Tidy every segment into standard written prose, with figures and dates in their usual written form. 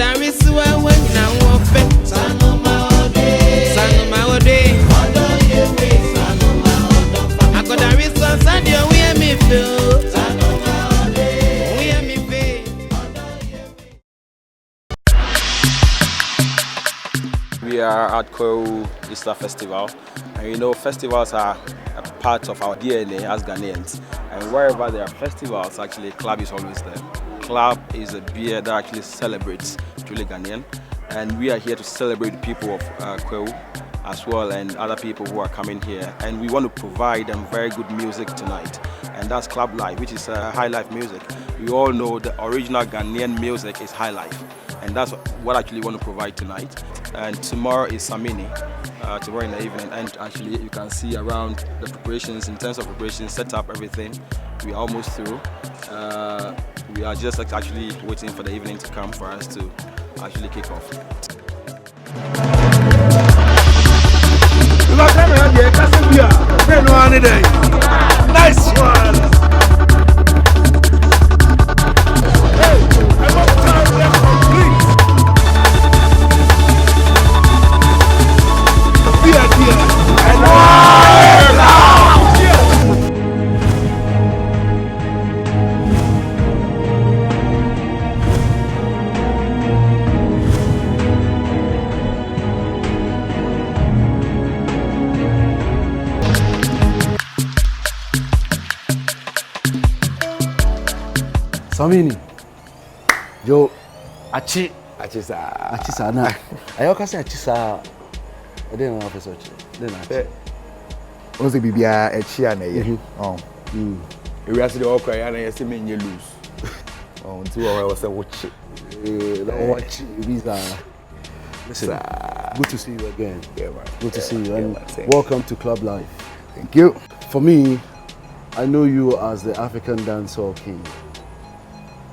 We are at Kweu Easter Festival, and you know festivals are a part of our DNA as Ghanaians, and wherever there are festivals, actually club is always there. Club is a beer that actually celebrates truly Ghanaian, and we are here to celebrate the people of Kweu as well and other people who are coming here, and we want to provide them very good music tonight, and that's Club Life, which is Highlife music. We all know the original Ghanaian music is Highlife, and that's what I actually want to provide tonight. And tomorrow is Samini, tomorrow in the evening, and actually you can see around the preparations, in terms of preparations, set up everything. We are almost through. We are just actually waiting for the evening to come for us to actually kick off. Nice one! Samini, yo, Achi sa na. Ayo kasi achi sa. Ede na officer achi. Ede na achi. Once bibia achi na ye. We are the okra ya na ye se menye lose. Until I was a watch. Watch visa. Listen, good to see you again. Yeah, man. Good to see you, and man, welcome to Club Life. Thank you. For me, I know you as the African dancehall king.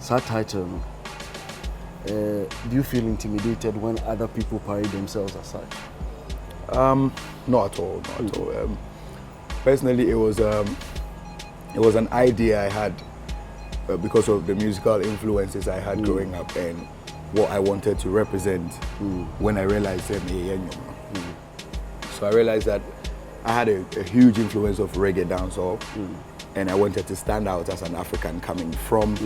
That title, do you feel intimidated when other people parade themselves as such? Not at all. Personally, it was an idea I had because of the musical influences I had growing up and what I wanted to represent when I realized them. So I realized that I had a huge influence of reggae dancehall, and I wanted to stand out as an African coming from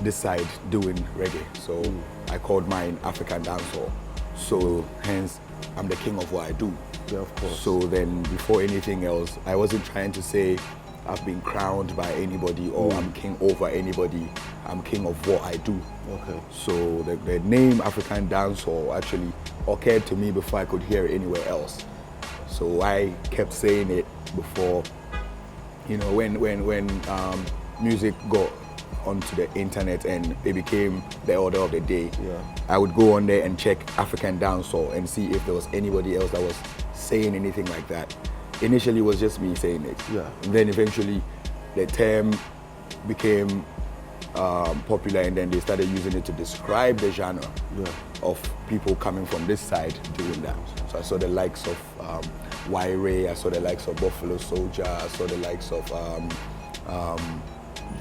this side doing reggae. So I called mine African dancehall. So hence, I'm the king of what I do. Yeah, of course. So then, before anything else, I wasn't trying to say I've been crowned by anybody or I'm king over anybody. I'm king of what I do. Okay. So the name African dancehall actually occurred to me before I could hear it anywhere else. So I kept saying it before, when music got onto the internet and it became the order of the day. I would go on there and check African dancehall and see if there was anybody else that was saying anything like that. Initially it was just me saying it. And then eventually the term became popular, and then they started using it to describe the genre of people coming from this side doing that. So I saw the likes of Waire, I saw the likes of Buffalo Soldier, I saw the likes of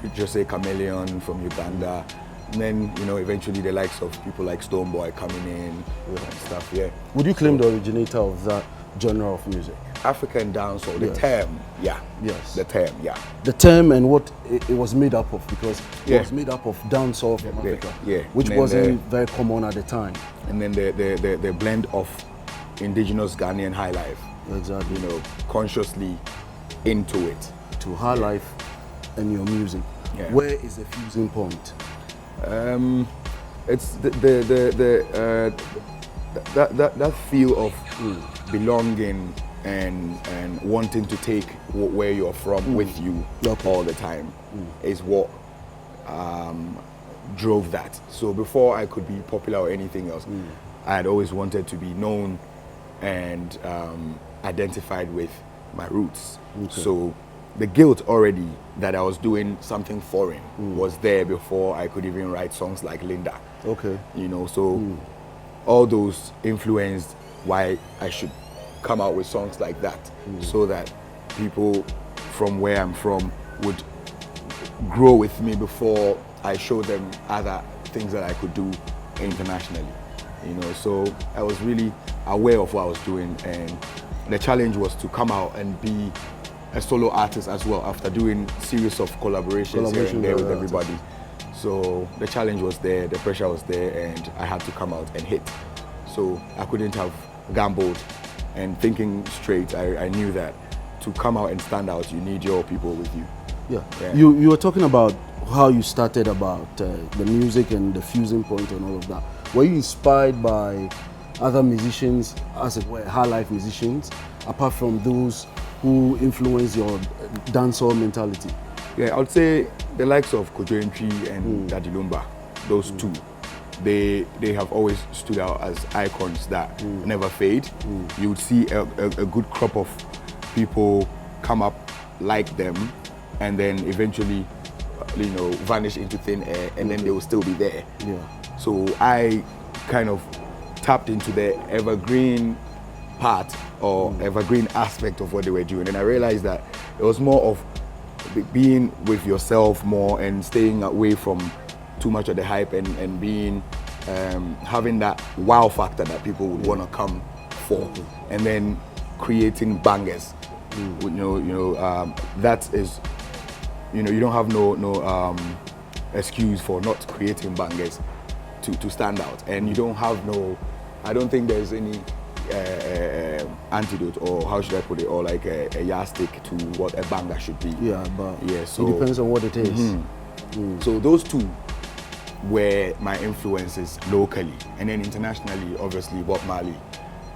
you just say Chameleon from Uganda, and then eventually the likes of people like Stonebwoy coming in and stuff. Would you claim the originator of that genre of music? African dancehall, the term, the term, the term and what it was made up of, because it was made up of dancehall from Africa, which wasn't very common at the time. And then the blend of indigenous Ghanaian high life, exactly, consciously into it. To high life and your music, where is the fusing point? It's that feel of belonging and wanting to take where you're from with you all the time is what drove that. So before I could be popular or anything else, I had always wanted to be known and identified with my roots. So the guilt already that I was doing something foreign was there before I could even write songs like Linda. So all those influenced why I should come out with songs like that, so that people from where I'm from would grow with me before I show them other things that I could do internationally. So I was really aware of what I was doing, and the challenge was to come out and be a solo artist as well after doing series of collaborations here and there with everybody. So the challenge was there, the pressure was there, and I had to come out and hit. So I couldn't have gambled, and thinking straight, I knew that to come out and stand out, you need your people with you. Yeah. You were talking about how you started about the music and the fusing point and all of that. Were you inspired by other musicians, as it were, Highlife musicians, apart from those who influence your dancehall mentality? Yeah, I would say the likes of Kojo Entry and Daddy Lumba, those two, they have always stood out as icons that never fade. You would see a good crop of people come up like them, and then eventually, vanish into thin air, and then they will still be there. Yeah. So I kind of tapped into the evergreen part or evergreen aspect of what they were doing, and I realized that it was more of being with yourself more and staying away from too much of the hype, and being having that wow factor that people would want to come for, and then creating bangers. That is, you don't have no excuse for not creating bangers to stand out, and you don't have I don't think there's any antidote, or how should I put it, or like a yardstick to what a banger should be. Yeah, but so it depends on what it is. So those two were my influences locally, and then internationally, obviously Bob Marley,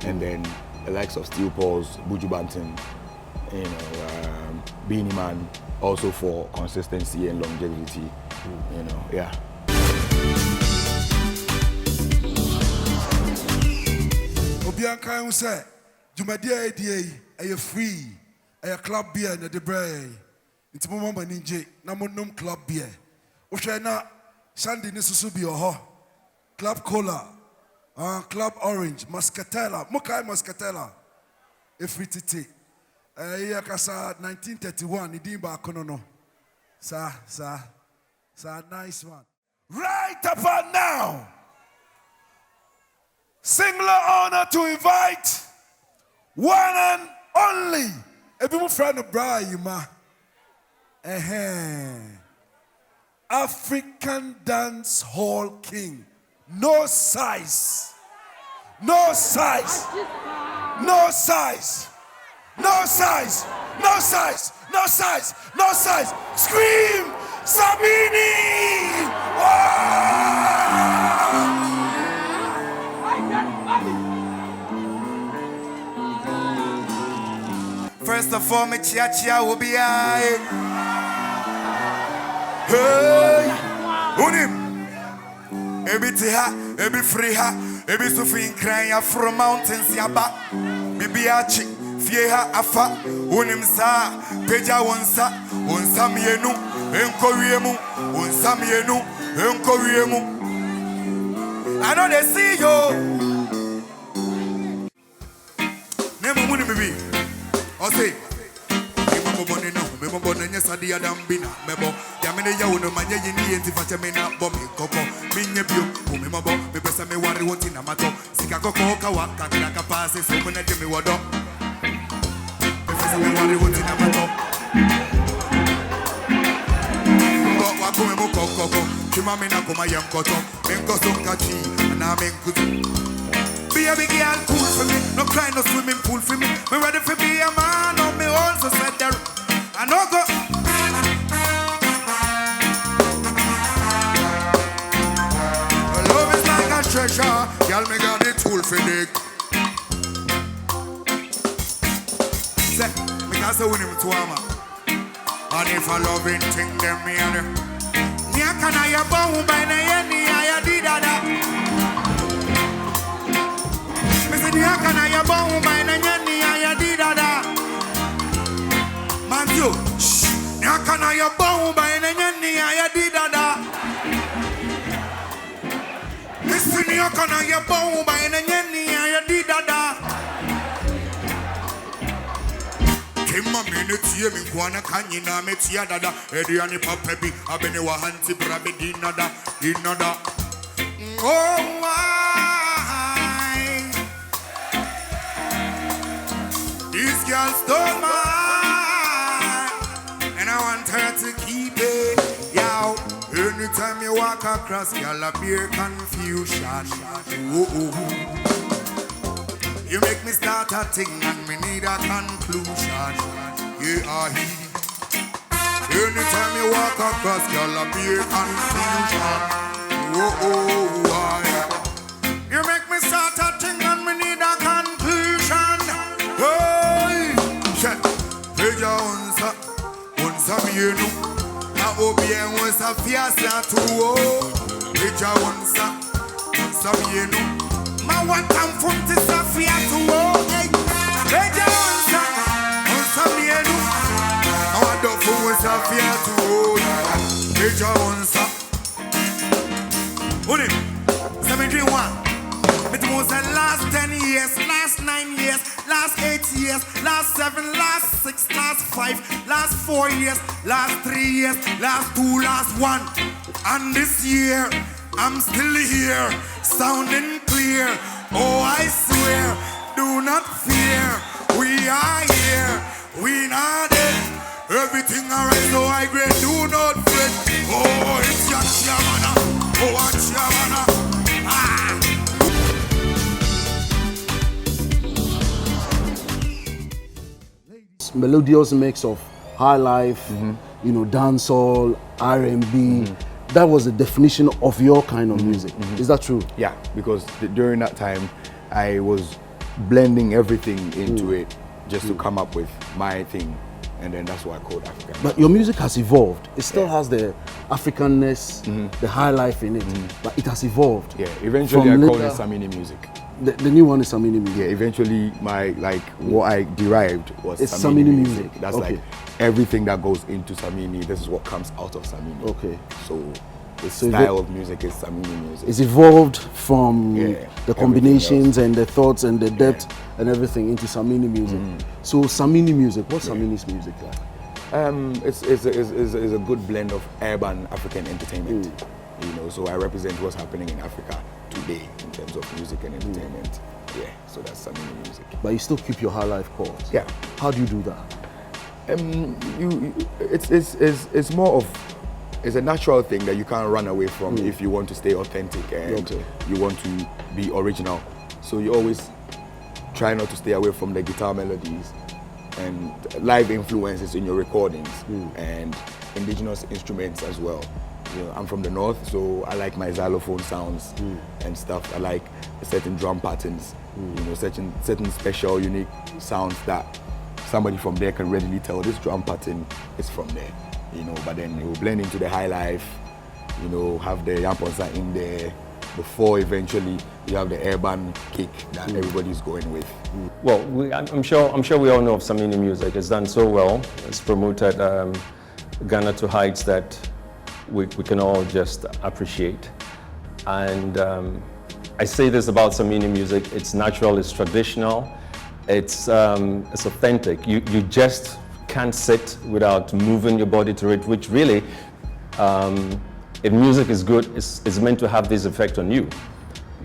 and then the likes of Steel Pulse, Buju Banton, Beanie Man, also for consistency and longevity. Yeah. Obianka who say, Jumadia ADA, a free, a club beer, and the bray. It's Mama Ninja, Namonum club beer. Oshana, Sandy Nisusubi or Club Cola, Club Orange, Muscatella, Mokai Muscatella, a free titi. Yakasa 1931, Idimba Konono. Sir, nice one. Right about now. Singular honor to invite one and only a friend of Brahima, African dance hall king. No size, no size, no size, no size, no size, no size, no size. Scream, Samini! First of all, me chia will be I. Hey, unim. Ebi tiha, ebi friha, ebi sufin kraya from mountains yaba. Bibi achi, fieha afa, unim sa, peja wonsa, wonsa mienu, enko wiemu, wonsa mienu, enko wiemu. I know they see you. Nemo muni bibi. Ose, memo bone no, memo bone nyesa dia dambina, mebo. Yamene ya uno manye yini enti fache mena bomi koko. Minye bio, memo bo, me pesa me wari wonti na mato. Sika koko kawa, kakira kapase, so mene jemi wado. Me pesa me wari wonti na mato. Wako memo koko, chima mena kuma yamkoto. Menko sonkachi, na menkutu. Be a big girl, cool for me. No cry, no swimming pool for me. Me ready for be a man, on me also said there. I know go. Love is like a treasure. Girl, me got the tool for dick. Say, me can't say win him to ama. And if I love it, thing them me and them. Nya kana ya bohu by na yeni ya didada. Kana ya bohu by na nyani ya didada. Manjo, kana ya bohu by na nyani ya didada. Listen, kana ya bohu by na nyani ya didada. Kema minute ye mi kwana kanyi na metia dada. Ediani papebi abene wa hanti brabe dinada. Oh my, this girl stole my heart, and I want her to keep it. Yo, anytime you walk across, girl, appear confusion. Oh. You make me start a thing and me need a conclusion. Yeah, anytime you walk across, girl, appear confusion. You make me start a thing and me need a conclusion. Hey, shit. Peja unsa mienu. Na obie unsa fiasa tuo. Peja unsa mienu. Ma watam funti sa fiasa tuo. Peja unsa mienu. Ma wadofu unsa fiasa tuo. Peja unsa. Uni, 71. It was the last 10 years, last 9 years, last 8 years, last 7, last 6, last 5, last 4 years, last 3 years, last 2, last 1. And this year, I'm still here, sounding clear. Oh, I swear, do not fear. We are here, we not dead. Everything alright, so I great, do not fret. Oh, it's your shamana. Oh, what's your shamana? Ah. Melodious mix of high life, dancehall, R&B. That was the definition of your kind of music. Is that true? Yeah, because during that time, I was blending everything into it just to come up with my thing. And then that's what I called African. But your music has evolved. It still has the Africanness, the high life in it, but it has evolved. Yeah, eventually I called it Samini music. The new one is Samini music. Yeah, eventually what I derived was It's Samini Samini music. music. That's Okay. like everything that goes into Samini, this is what comes out of Samini. Okay. So the So style of music is Samini music. It's evolved from the everything combinations and the thoughts and the depth and everything into Samini music. So Samini music, what's Samini's music like? It's a good blend of urban African entertainment. So I represent what's happening in Africa today in terms of music and entertainment. Yeah, so that's Samini music. But you still keep your high life chords. Yeah. How do you do that? It's more of, it's a natural thing that you can't run away from if you want to stay authentic and you want to be original. So you always try not to stay away from the guitar melodies and live influences in your recordings and indigenous instruments as well. I'm from the north, so I like my xylophone sounds and stuff. I like certain drum patterns, certain special, unique sounds that somebody from there can readily tell this drum pattern is from there. But then you blend into the high life, have the yamponsa in there before eventually you have the urban kick that everybody's going with. Well, I'm sure we all know of Samini music. It's done so well. It's promoted Ghana to heights that we can all just appreciate. And I say this about Samini music: it's natural, it's traditional, it's authentic. You just can't sit without moving your body to it, which really, if music is good, it's meant to have this effect on you.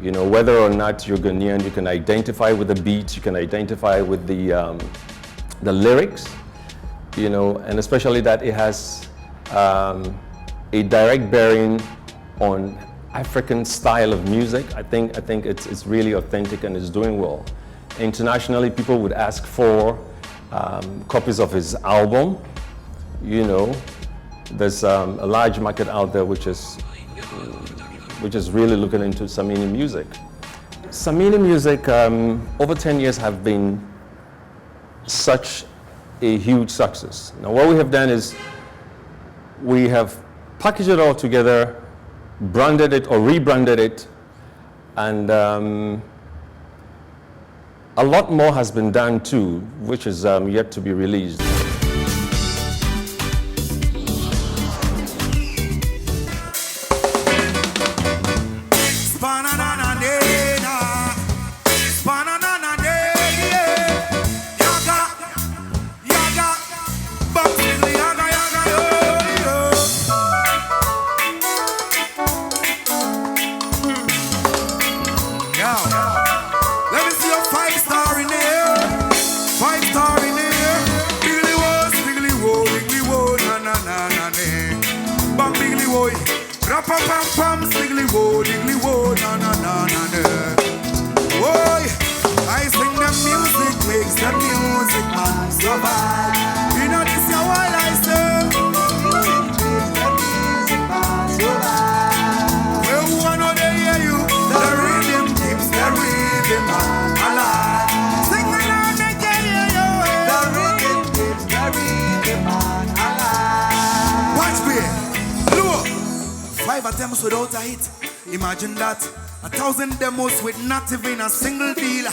Whether or not you're Ghanaian, you can identify with the beats, you can identify with the lyrics, and especially that it has a direct bearing on African style of music. I think it's really authentic and it's doing well. Internationally, people would ask for copies of his album. There's a large market out there which is really looking into Samini music. Samini music over 10 years have been such a huge success. Now what we have done is we have packaged it all together, branded it or rebranded it, and a lot more has been done too, which is yet to be released. pam, sniggly wo, na na na na na. Boy, I sing the music, makes the music man survive. You know this your while I say. The music man survive. Well, one of they hear you, the rhythm keeps the rhythm man alive. Sing along, they can hear you. The rhythm keeps the rhythm man alive. Watch me, look. 5 attempts without a hit. Imagine that. 1,000 demos with not even a single deal.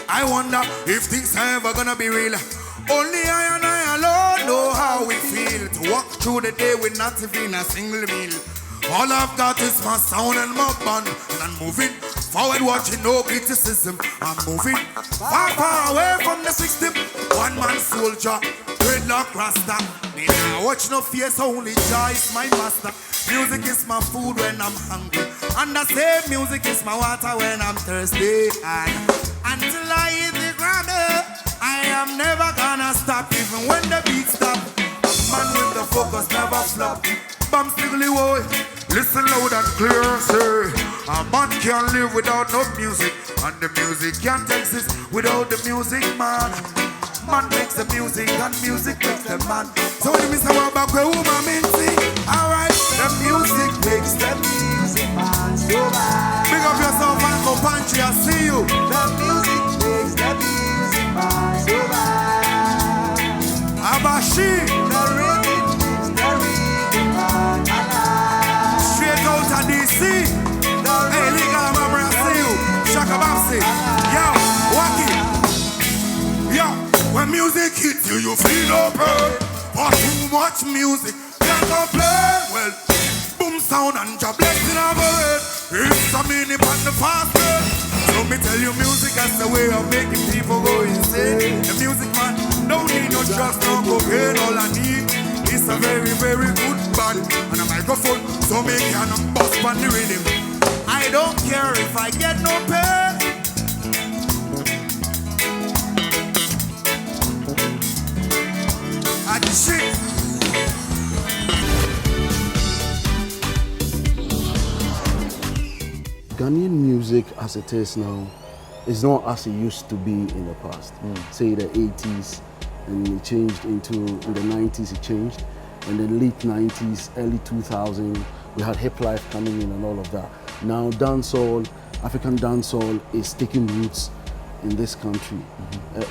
I wonder if things are ever gonna be real. Only I and I alone know how we feel to walk through the day with not even a single meal. All I've got is my sound and my band, and I'm moving forward, watching no criticism. I'm moving far, far away from the system. One man soldier, dreadlock rasta. Me now watch no face, only joy is my master. Music is my food when I'm hungry, and I say music is my water when I'm thirsty. And until I hit the ground, I am never gonna stop, even when the beat stop. Man with the focus never flop. Bam stiggly boy, listen loud and clear, say a man can't live without no music, and the music can't exist without the music, man. Man makes the music, and music makes the man. So when you miss a walk back where woman mean sing, alright, the music makes the music man survive. Big up yourself and go punchy, I see you. The music makes the music man survive. Abashi, the rhythm makes the rhythm man alive. Straight out of DC, hey, Liga, I see you. Shaka Babsi, yo, Waki, yo. When music hits you, you feel no pain. For too much music, can't complain. Well, boom sound and job blessing of it. It's Samini on the fast bread. So me tell you, music has the way of making people go insane. The music man don't need no drugs, no cocaine. All I need is a very, very good band and a microphone, so me can bust on the rhythm. I don't care if I get no pay. Shit. Ghanaian music as it is now is not as it used to be in the past. Say the 80s, and it changed in the 90s it changed, and then late 90s, early 2000s, we had hip life coming in and all of that. Now dancehall, African dancehall is taking roots in this country.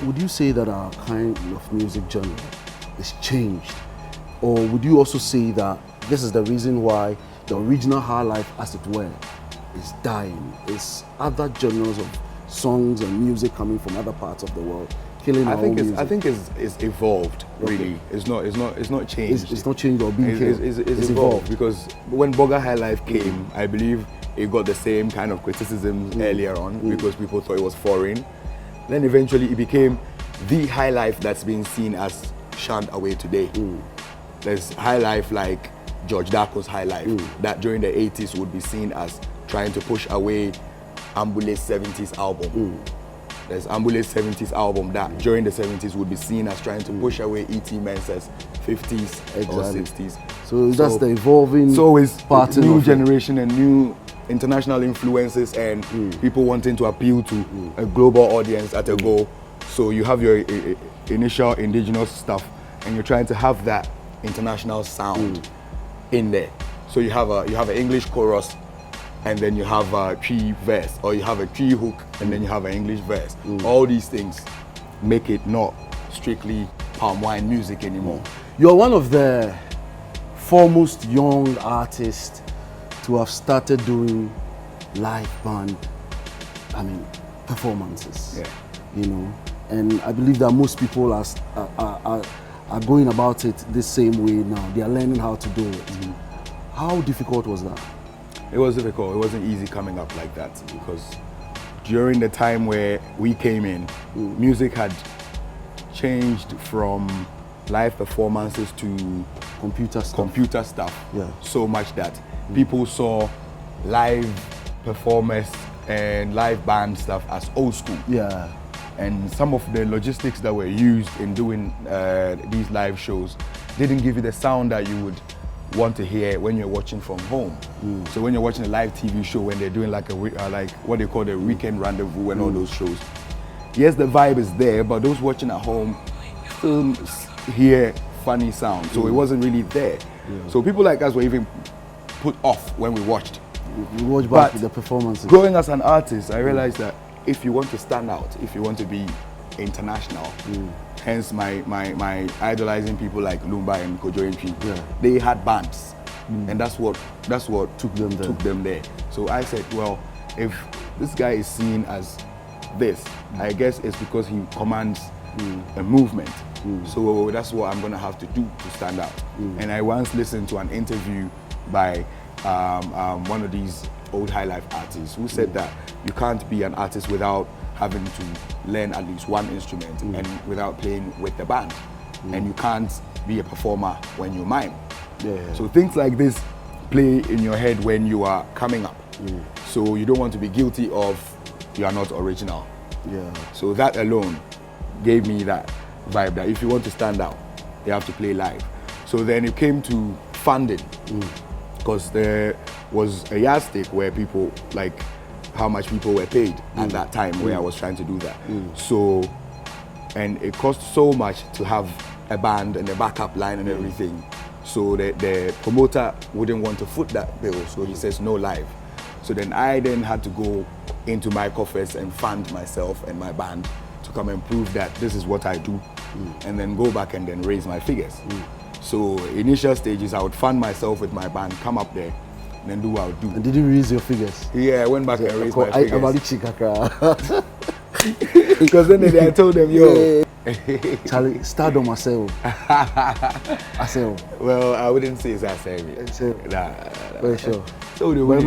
Would you say that our kind of music genre is changed? Or would you also say that this is the reason why the original Highlife, as it were, is dying? It's other genres of songs and music coming from other parts of the world killing our own music? I think it's evolved, really. Okay. It's not changed. It's not changed or being killed. It's evolved because when Burger Highlife came, I believe it got the same kind of criticism earlier on because people thought it was foreign. Then eventually it became the Highlife that's being seen as shunned away today. There's Highlife like George Darko's Highlife that during the 80s would be seen as trying to push away Ambule's 70s album. There's Ambule's 70s album that during the 70s would be seen as trying to push away E.T. Mensah's 50s or 60s. So that's the evolving part of new generation and new international influences and people wanting to appeal to a global audience at a go. So you have your initial indigenous stuff and you're trying to have that international sound in there. So you have an English chorus and then you have a tree verse, or you have a tree hook and then you have an English verse. All these things make it not strictly palm wine music anymore. You're one of the foremost young artists to have started doing live band, performances. You know, and I believe that most people are going about it the same way now. They are learning how to do it. How difficult was that? It was difficult. It wasn't easy coming up like that because during the time where we came in, music had changed from live performances to computer stuff. So much that people saw live performers and live band stuff as old school. And some of the logistics that were used in doing these live shows didn't give you the sound that you would want to hear when you're watching from home. So when you're watching a live TV show, when they're doing like like what they call the weekend rendezvous and all those shows, yes, the vibe is there, but those watching at home still hear funny sound. So it wasn't really there. So people like us were even put off when we watched. We watch back the performances. Growing as an artist, I realized that if you want to stand out, if you want to be international, hence my idolizing people like Lumba and Kojo Entry, they had bands, and that's what took them there. So I said, well, if this guy is seen as this, I guess it's because he commands a movement. So that's what I'm gonna have to do to stand out. And I once listened to an interview by one of these old Highlife artists who said that you can't be an artist without having to learn at least one instrument and without playing with the band. And you can't be a performer when you mime. So things like this play in your head when you are coming up. So you don't want to be guilty of you are not original. So that alone gave me that vibe that if you want to stand out, you have to play live. So then it came to funding, because there was a yardstick where people, like how much people were paid at that time where I was trying to do that. So, and it cost so much to have a band and a backup line and everything. So the promoter wouldn't want to foot that bill, so he says no live. So then I had to go into my coffers and fund myself and my band to come and prove that this is what I do, and then go back and then raise my figures. So initial stages, I would fund myself with my band, come up there, and then do what I would do. And did you raise your figures? Yeah, I went back and raised my figures. Because Because then I told them, yo. Charlie, stardom myself. Well, I wouldn't say it's that Nah. Very sure. So do we,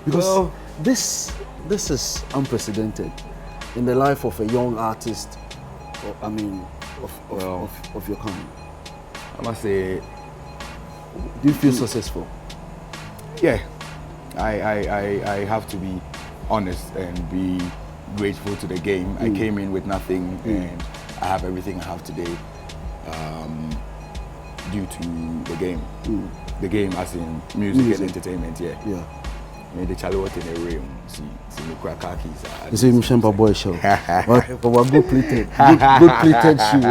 because well, this is unprecedented in the life of a young artist. I mean, of your kind. I must say, do you feel successful? Yeah, I have to be honest and be grateful to the game. I came in with nothing and I have everything I have today due to the game. The game as in music and entertainment, yeah. I the Charlie in the room, see me crack khakis. You see me Shempa boy show. Good pleated shoe.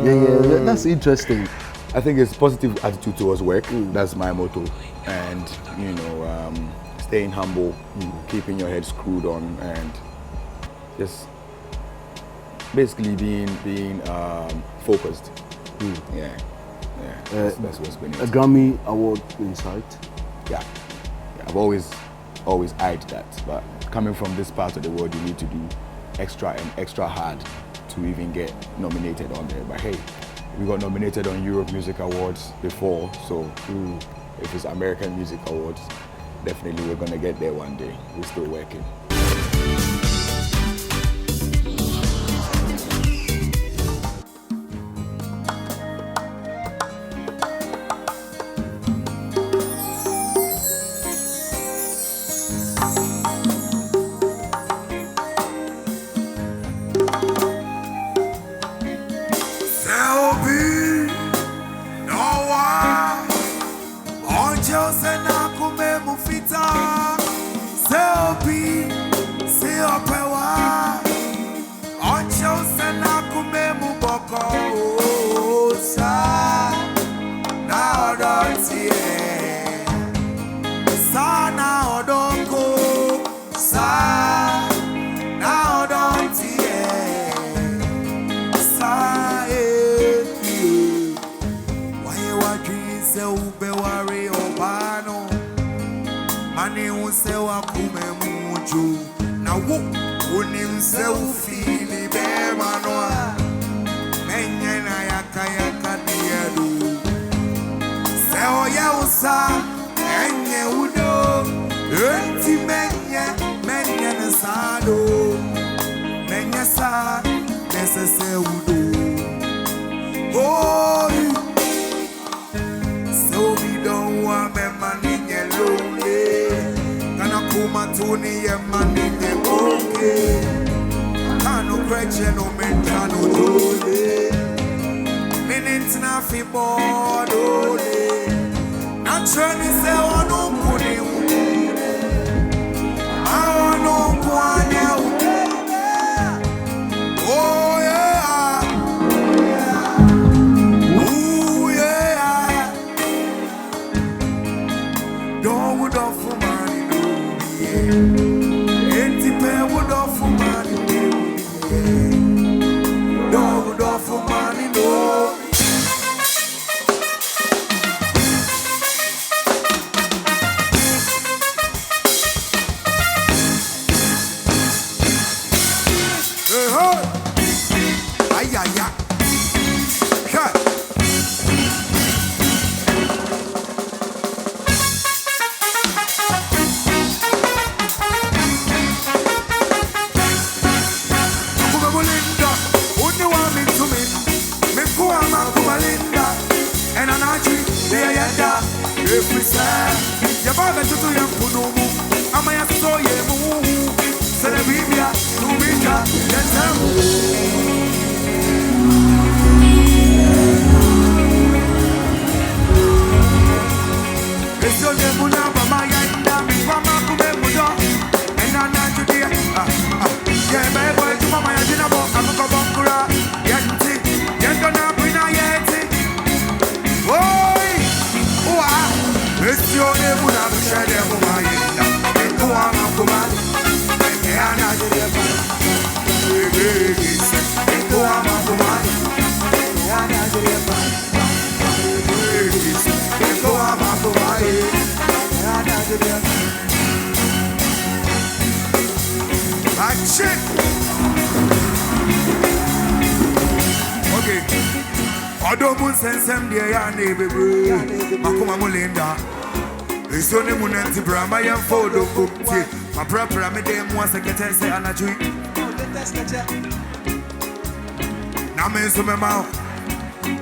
Yeah, that's interesting. I think it's positive attitude towards work. That's my motto. And staying humble, keeping your head screwed on, and just basically being focused. Yeah. That's what's been it. A Grammy award in sight. Yeah. I've always eyed that, but coming from this part of the world, you need to do extra hard to even get nominated on there. But hey, we got nominated on Europe Music Awards before, so if it's American Music Awards, definitely we're gonna get there one day. We're still working. Intina fi bodole. Naturally se wanu kuni. Awanu kwane. Oh yeah. Ooh yeah. Don't would off for money. Enti pe would off for money. Don't would off for money. No.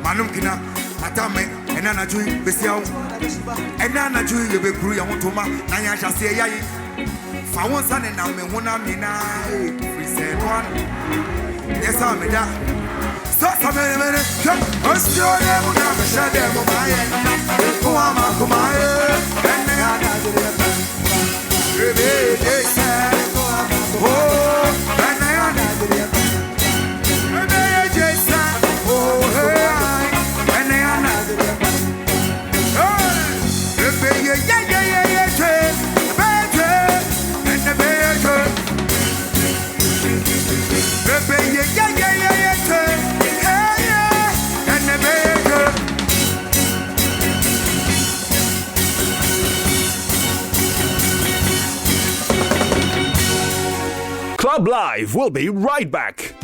Manum kina atame enana jui besiao enana jui yebe kuru ya wotoma na ya hyase yayi fa won sa ne na me hona me na free say one yes am da so me ostio de mo na me shade mo maye ko ama ko maye enne ya na jure bebe say ko ama ko enne ya na jure bebe say oh hey Club Live will be right back.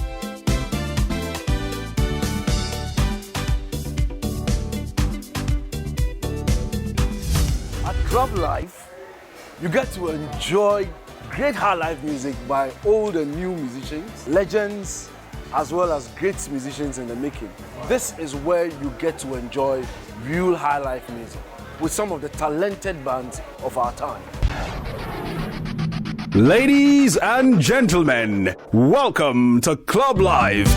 At Club Life, you get to enjoy great Highlife music by old and new musicians, legends, as well as great musicians in the making. This is where you get to enjoy real Highlife music with some of the talented bands of our time. Ladies and gentlemen, welcome to Club Live.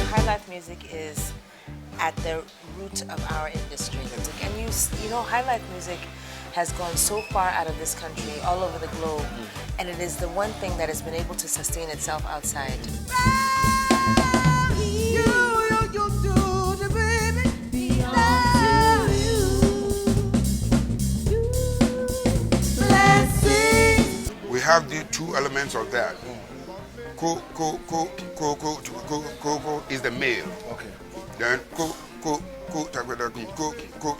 Highlife music is at the root of our industry. And you know, Highlife music has gone so far out of this country, all over the globe, and it is the one thing that has been able to sustain itself outside. We have the two elements of that. Ko is the male. Okay. Then ko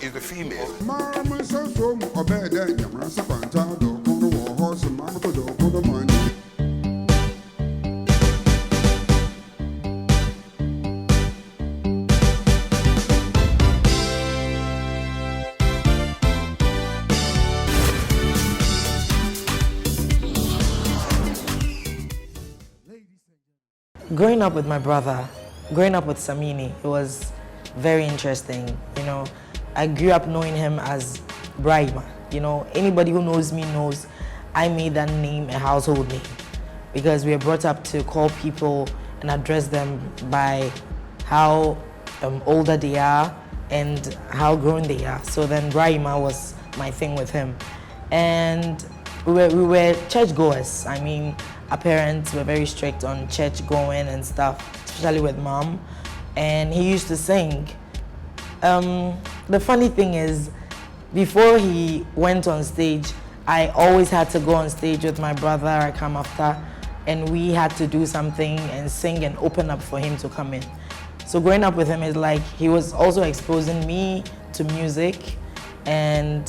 is the female. Growing up with my brother, growing up with Samini, it was very interesting. You know, I grew up knowing him as Brahima. You know, anybody who knows me knows I made that name a household name because we are brought up to call people and address them by how older they are and how grown they are. So then Rahima was my thing with him. And we were churchgoers. I mean, our parents were very strict on church going and stuff, especially with mom. And he used to sing. The funny thing is, before he went on stage, I always had to go on stage with my brother. I come after, and we had to do something and sing and open up for him to come in. So growing up with him is like he was also exposing me to music, and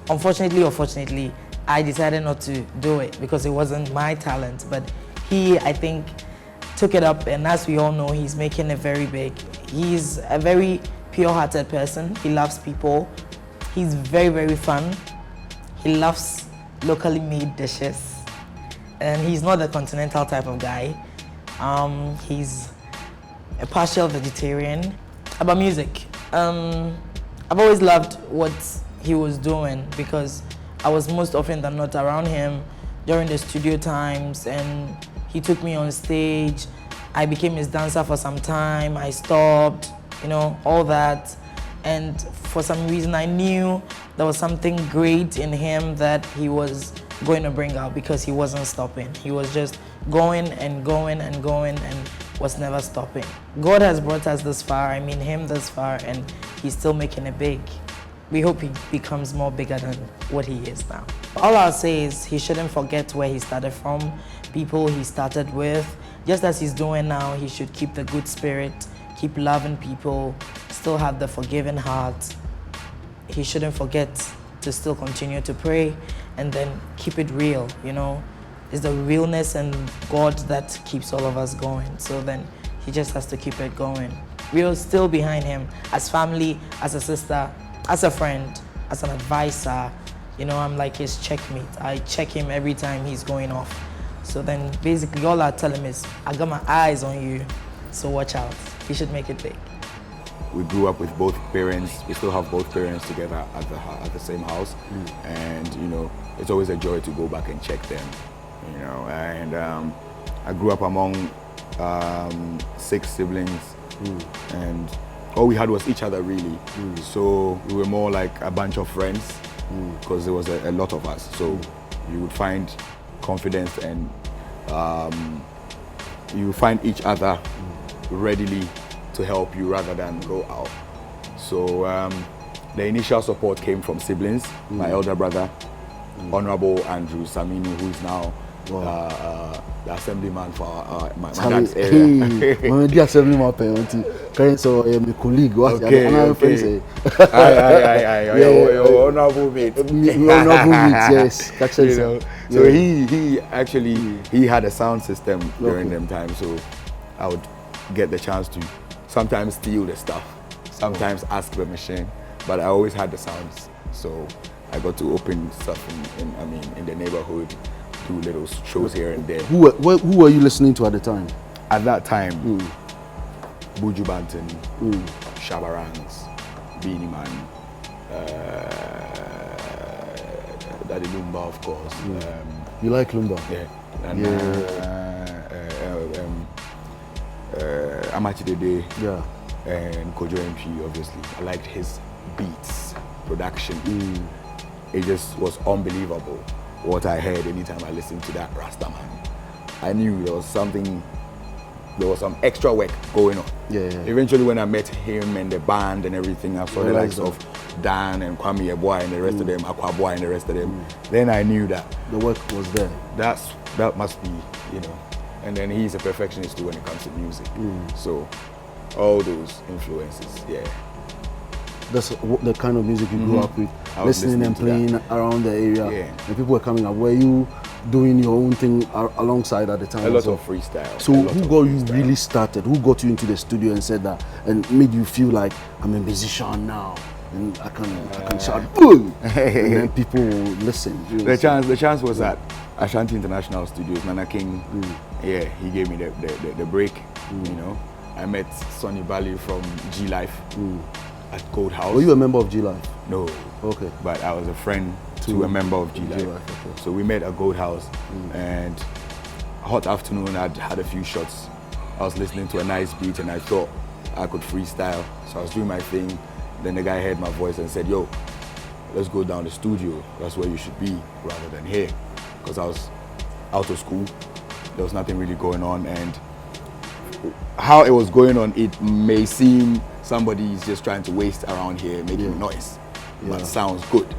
unfortunately or fortunately, I decided not to do it because it wasn't my talent. But he, I think, took it up, and as we all know, he's making it very big. He's a very pure-hearted person. He loves people. He's very, very fun. He loves locally made dishes. And he's not the continental type of guy. He's a partial vegetarian. About music, I've always loved what he was doing because I was most often than not around him during the studio times, and he took me on stage. I became his dancer for some time. I stopped, you know, all that. And for some reason, I knew there was something great in him that he was going to bring out because he wasn't stopping. He was just going and going and going and was never stopping. God has brought us this far, I mean him this far, and he's still making it big. We hope he becomes more bigger than what he is now. All I'll say is he shouldn't forget where he started from, people he started with. Just as he's doing now, he should keep the good spirit, keep loving people, still have the forgiving heart. He shouldn't forget to still continue to pray and then keep it real, you know. It's the realness and God that keeps all of us going. So then he just has to keep it going. We're still behind him as family, as a sister, as a friend, as an advisor. You know, I'm like his checkmate. I check him every time he's going off. So then basically all I tell him is, I got my eyes on you, so watch out. He should make it big. We grew up with both parents. We still have both parents together at the same house, and you know, it's always a joy to go back and check them. You know, and I grew up among 6 siblings, and all we had was each other really. So we were more like a bunch of friends because there was a lot of us. So you would find confidence and you find each other readily to help you rather than go out. So the initial support came from siblings, my elder brother, Honorable Andrew Samini, who is now the assemblyman for my dad's area. The assemblyman, so my colleague, your honorable mate. Yes. You know, so he actually he had a sound system during them times, so I would get the chance to sometimes steal the stuff, sometimes ask permission, but I always had the sounds, so I got to open stuff in the neighborhood, do little shows here and there. Who were you listening to at the time? At that time, Buju Banton, Shabarangs, Beanie Man, Daddy Lumba, of course. You like Lumba? Yeah. And Amachi Dede, and Kojo MP, obviously. I liked his beats, production. It just was unbelievable what I heard anytime I listened to that Rastaman. I knew there was some extra work going on. Eventually when I met him and the band and everything, I saw the likes of Dan and Kwame Yeboah and the rest of them, Aqua Boy and the rest of them. Then I knew that the work was there. That must be, you know. And then he's a perfectionist too when it comes to music. So all those influences, That's the kind of music you grew up with, listening and playing around the area. And people were coming up. Were you doing your own thing alongside at the time? A lot of freestyle. So who got you really started? Who got you into the studio and said that and made you feel like I'm a musician now and I can shout boom and then people will listen? The chance was at Ashanti International Studios. Nana King, he gave me the break. You know, I met Sonny Bali from G-Life at Cold House. Were you a member of G-Life? No. Okay. But I was a friend to a member of G-Life. So we met at Gold House, and hot afternoon, I'd had a few shots. I was listening to a nice beat and I thought, I could freestyle. So I was doing my thing. Then the guy heard my voice and said, yo, let's go down the studio. That's where you should be rather than here. Because I was out of school. There was nothing really going on. And how it was going on, it may seem somebody's just trying to waste around here making noise. But it sounds good.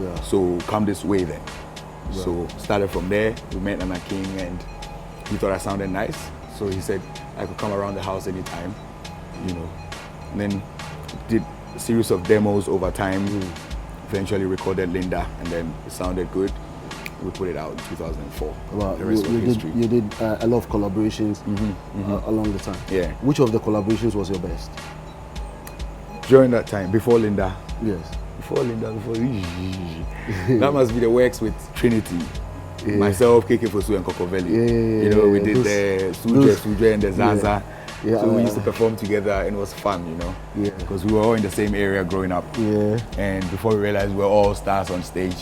Yeah. So come this way then. So started from there. We met Nana King and he thought I sounded nice. So he said I could come around the house anytime, you know. And then did a series of demos over time. Eventually recorded Linda, and then it sounded good. We put it out in 2004. Well, the rest was history. you did a lot of collaborations along the time. Yeah. Which of the collaborations was your best? During that time, before Linda. Yes. Before Linda, that must be the works with Trinity. Myself, KK Fosu and Kokovelli. You know, we did the Suje and the Zaza. So we used to perform together and it was fun, you know. Because we were all in the same area growing up. And before we realized we were all stars on stage,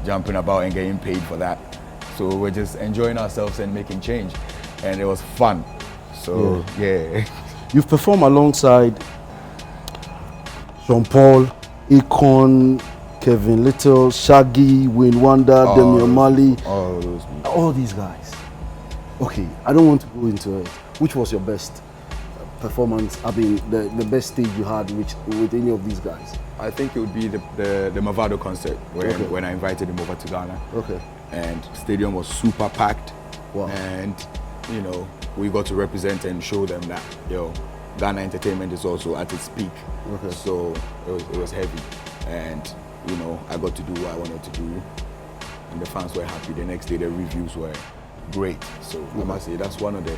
jumping about and getting paid for that. So we're just enjoying ourselves and making change. And it was fun. So You've performed alongside Sean Paul, Akon, Kevin Little, Shaggy, Wayne Wonder, Demi O'Malley, all these guys. Okay, I don't want to go into it. Which was your best performance? I mean, the best stage you had with any of these guys? I think it would be the Mavado concert when I invited him over to Ghana. Okay. And stadium was super packed. Wow. And you know, we got to represent and show them that Ghana entertainment is also at its peak. Okay. So it was heavy, and you know, I got to do what I wanted to do, and the fans were happy. The next day the reviews were great. So I must say that's one of the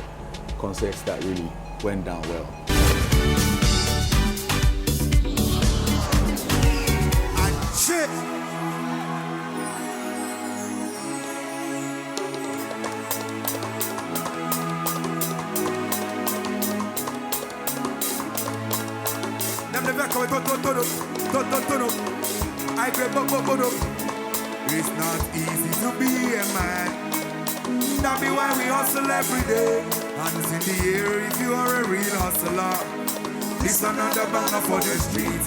concerts that really went down well. It's not easy to be a man. That be why we hustle every day. Hands in the air if you are a real hustler. This another banger for the street.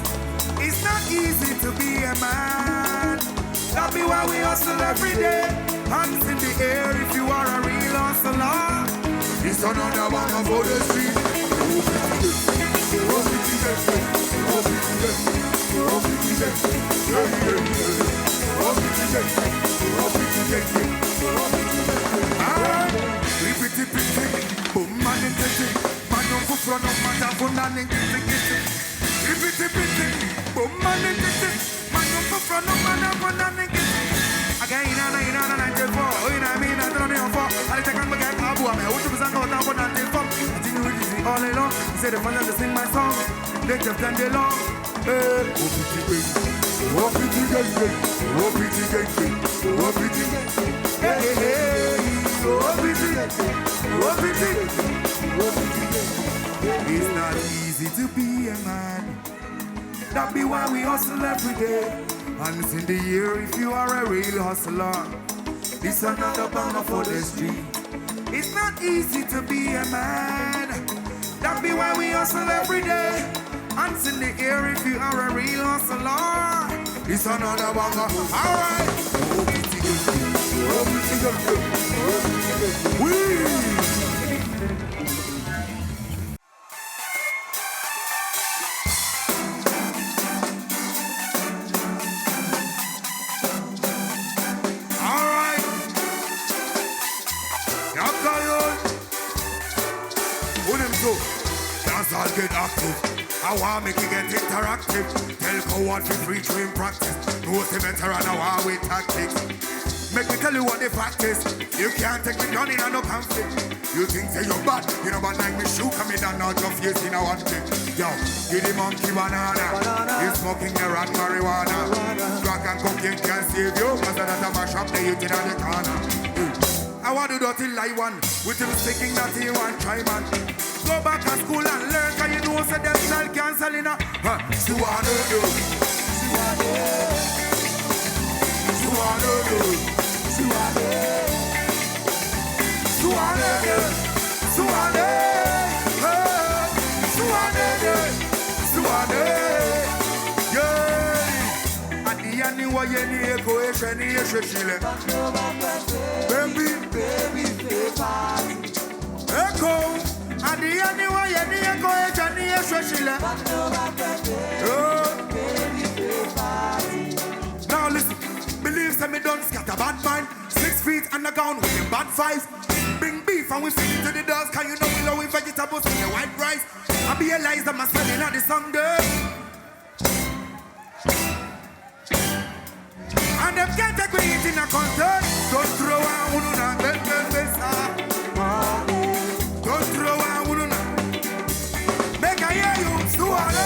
It's not easy to be a man. That be why we hustle every day. Hands in the air if you are a real hustler. This another banger for the street. They just stand along. It's not easy to be a man. That be why we hustle every day. Hands in the air if you are a real hustler. This another banger for the street. It's not easy to be a man. That be why we hustle every day. Hands in the air if you are a real hustler. This another banger. Alright. I'll get active. I want make it get interactive. Tell coward to preach in practice. No better and I want with tactics. Make me tell you what the fact is. You can't take me down in a no conflict. You think say you're bad, you know bad like me shoe coming down out your face in a one thing. Yo, give the monkey banana. He's smoking the rat marijuana. Crack and cocaine can't save you. Cause that's a mash up the youth in the corner. I want to do dirty lie one. With him sticking that he want try man. Go back to school and learn, cause you know so them style cancel in a Suwano do Suwano do Suwano Suwano Suwano Suwano Adiani wa yeni eko esheni eshechile. Baby, Eko. Adiani wa yeni eko esheni eshechile. Now listen, believe me don't scatter bad mind. 6 feet underground with them bad vibes. Bring beef and we feed it to the dogs. Can you know we love with vegetables and the white rice? I realize that my spelling on the song there. And them can't take it in a concert. Don't throw out ununa, don't throw out ununa. Make I hear you, Suarez.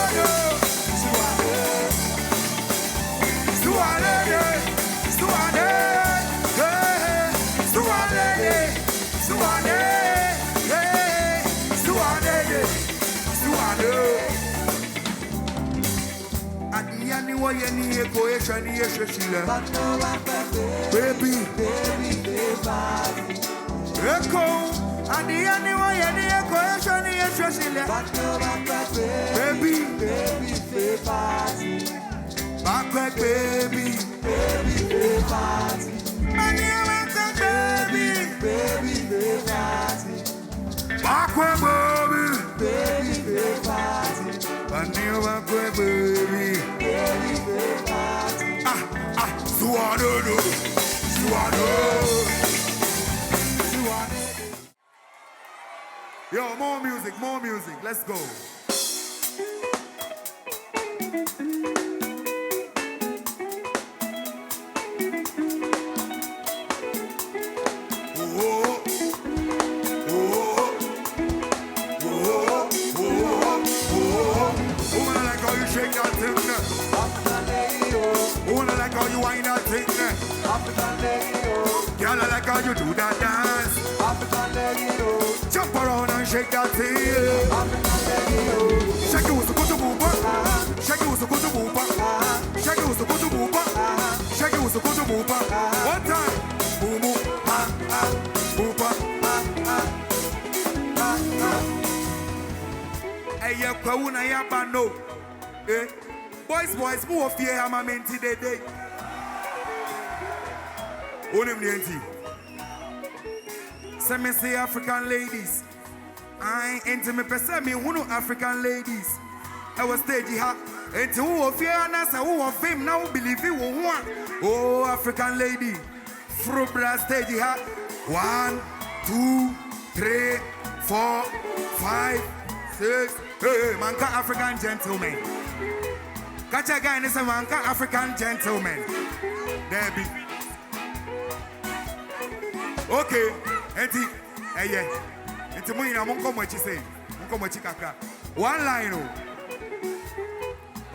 Baby, Echo, and the anyway, and the equation is baby, back, baby, and you want the baby, back, baby, and you want baby. Suado. Yo, more music, let's go. Woman, I like how you shake that thing. Woman, I like how you wind that thing. Girl, I like how you do that dance. Jump around and shake that thing. Shake it with the good move. Shake it with the good move. Shake it with the good move. Shake it with the good move. One time. Boom, boom, boom, hey, ya kwauna ya bando. Boys, move here, I'm a menti day. Onim nienti. Some me say African ladies. I enter me person me who know African ladies. I was stage ha. Enti who of fear and answer who of fame now believe you one. Oh African lady. Frubra stage ha. 1, 2, 3, 4, 5, 6. Hey, manka African gentleman. Catch a guy and say manka African gentleman. There be. Okay, enti, yeah. Enti mo ina monko mo chi say. Monko mo chi kakra. One line oh.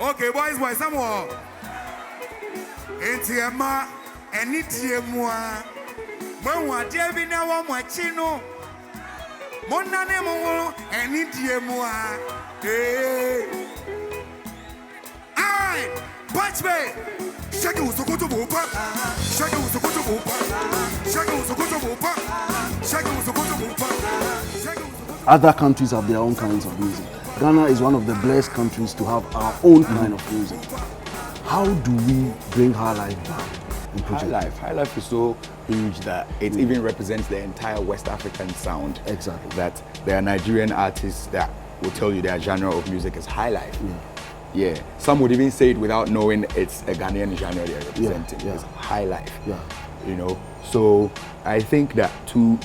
Okay, boys, some more. Enti ema eni tie mo a. Mo wa die bi na wo mo chi no. Mo na ne mo eni die mo a. Eh. Ai, watch me. Shake it with the good move. Shake it with the good move. Shake it with the good move. Shake it with the good move. Other countries have their own kinds of music. Ghana is one of the blessed countries to have our own kind of music. How do we bring Highlife back? Highlife is so huge that it even represents the entire West African sound. Exactly. That there are Nigerian artists that will tell you their genre of music is Highlife. Yeah, some would even say it without knowing it's a Ghanaian genre they're representing. It's Highlife. You know, so I think that to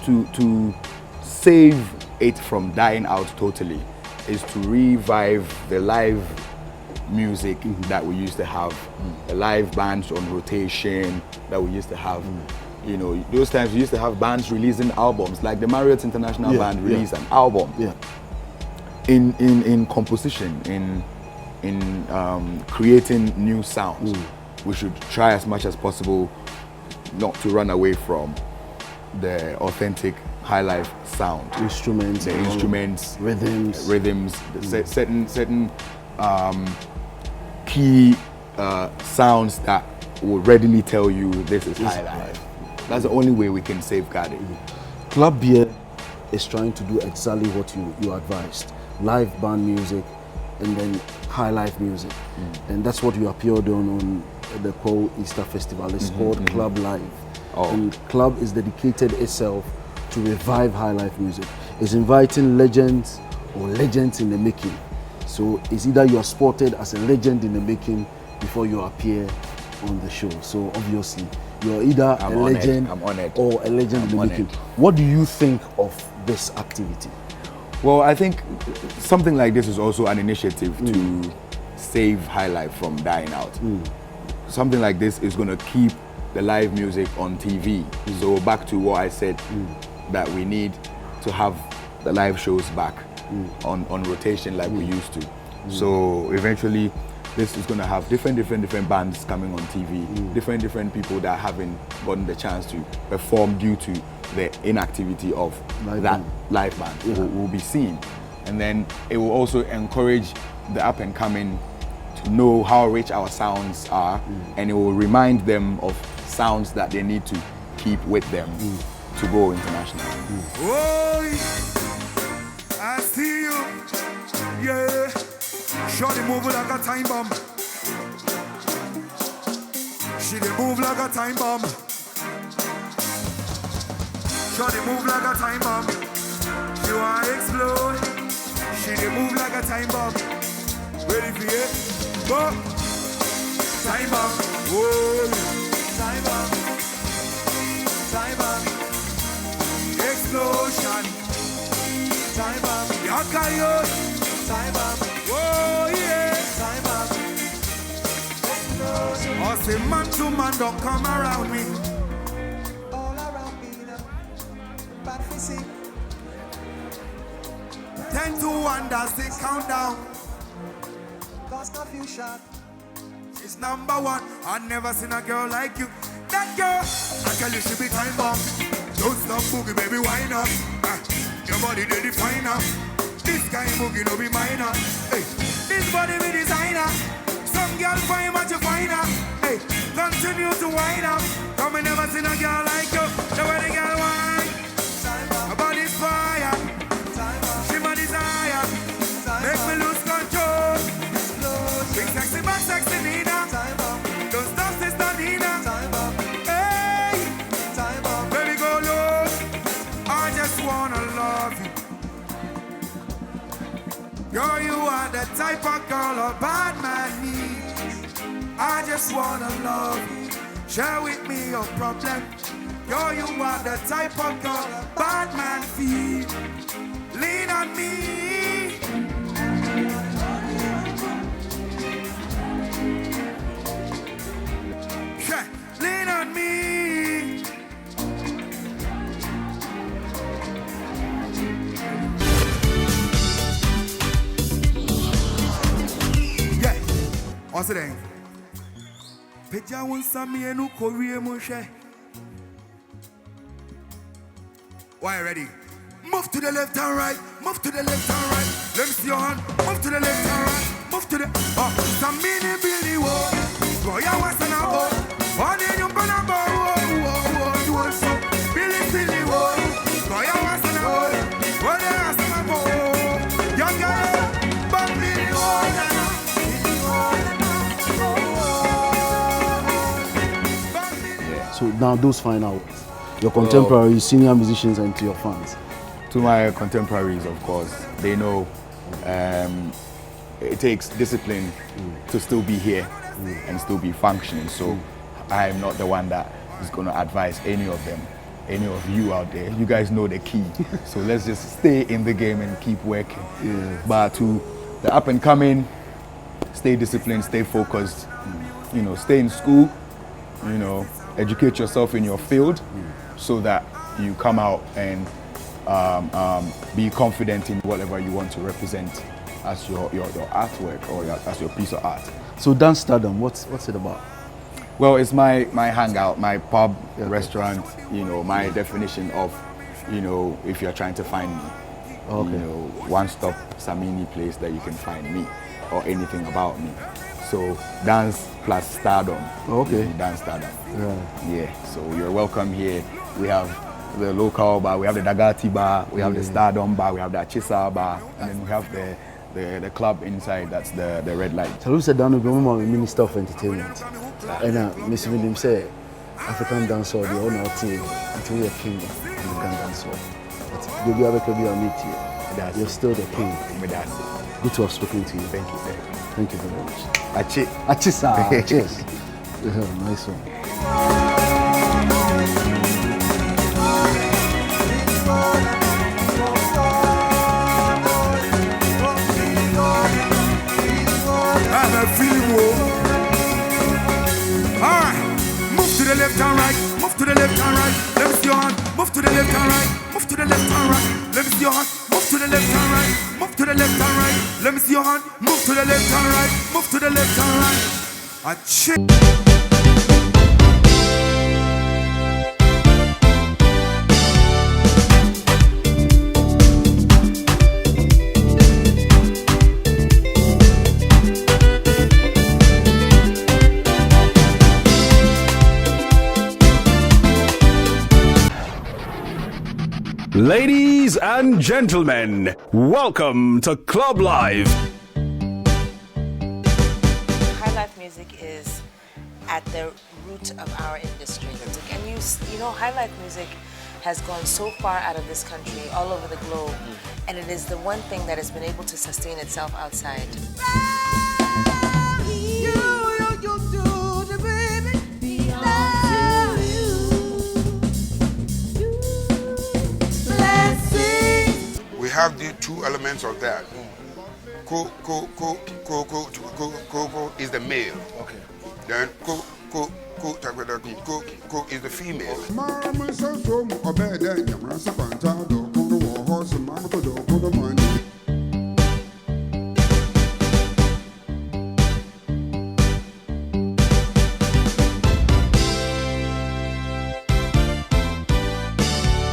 save it from dying out totally is to revive the live music that we used to have, the live bands on rotation that we used to have. You know, those times we used to have bands releasing albums, like the Marriott International Band released an album. In composition, in creating new sounds. We should try as much as possible not to run away from the authentic Highlife sound. Instruments, rhythms, certain key sounds that will readily tell you this is Highlife. That's the only way we can safeguard it. Club Beer is trying to do exactly what you advised. Live band music, and then Highlife Music. And that's what you appeared on the Quo Easter Festival. It's called Club Live. And Club is dedicated itself to revive Highlife music. It's inviting legends or legends in the making. So it's either you are spotted as a legend in the making before you appear on the show. So obviously you're either a legend or a legend in the making. What do you think of this activity? Well, I think something like this is also an initiative to save Highlife from dying out. Something like this is going to keep the live music on TV. So back to what I said, that we need to have the live shows back on rotation like we used to. So eventually this is going to have different bands coming on TV, different people that haven't gotten the chance to perform due to the inactivity of that live band will be seen. And then it will also encourage the up and coming to know how rich our sounds are, and it will remind them of sounds that they need to keep with them to go international. Oh, I see you, yeah. Shorty move like a time bomb. She dey move like a time bomb. Shorty move like a time bomb. She wanna explode. She dey move like a time bomb. Ready for it? Go. Time bomb. Whoa. Time bomb. Time bomb. Explosion. Time bomb. Yakayo. Time bomb. Whoa, yeah. Time bomb. Explosion. I say man to man don't come around me. All around me now. Bad physique. 10 to 1, that's the countdown. Cause confusion. She's number 1. I never seen a girl like you. That girl, I tell you she be time bomb. Don't stop boogie, baby, wind up. Your body they define up. This kind boogie no be minor. Hey, this body be designer. Some girl find what you find her. Hey, continue to wind up. Come and never seen a girl like you. The way the girl whine. Her body's fire. She my desire. Make me lose control. Big sexy back, sexy Nina. Don't stop, sister Nina. Hey, baby go low. I just wanna love you. Girl, you are the type of girl a bad man needs. I just wanna love you. Share with me your problem. Girl, you are the type of girl a bad man feel. Lean on me. Yeah, lean on me. Yeah, what's the name? Peja won sami enu korie mo hwe. Why ready? Move to the left and right. Move to the left and right. Let me see your hand. Move to the left and right. Move to the. Oh, Samini Billy wo. Go ya wasana bo. Oh, then you gonna go. Oh, you want so Billy wo. Go ya wasana bo. Oh, then wasana bo. Young girl, but Billy wo. So now those final words. Your contemporaries, senior musicians, and to your fans. To my contemporaries, of course, they know it takes discipline to still be here and still be functioning. So I'm not the one that is going to advise any of them, any of you out there. You guys know the key. So let's just stay in the game and keep working. But to the up and coming, stay disciplined, stay focused, you know, stay in school, you know, educate yourself in your field so that you come out and be confident in whatever you want to represent as your artwork or as your piece of art. So Dance Stardom, what's it about? Well, it's my hangout, my pub, restaurant, you know, my definition of, you know, if you're trying to find me. You know, one-stop Samini place that you can find me or anything about me. So dance plus stardom. Dance Stardom. Yeah, so you're welcome here. We have the local bar, we have the Dagati bar, we have the Stardom bar, we have the Chisa bar, and then we have the club inside. That's the red light. Salute said down the Minister of Entertainment. And Miss William said African dancehall, the owner of team, until we are king of African dancehall. But you'll be able to be a meet here. You're still the king. Good to have spoken to you. Thank you, sir. Thank you very much. Achi, sir. Cheers. Nice one. I'm a feeling war. Alright, move to the left and right, move to the left and right. Let me see your hand, move to the left and right, move to the left and right. Let me see your hand, move to the left and right, move to the left and right. Let me see your hand, move to the left and right, move to the left and right. I check. Ladies and gentlemen, welcome to Club Live. Highlife music is at the root of our industry. And you know, Highlife music has gone so far out of this country, all over the globe, and it is the one thing that has been able to sustain itself outside. We have the two elements of that. Ko is the male. Okay. Then ko is the female.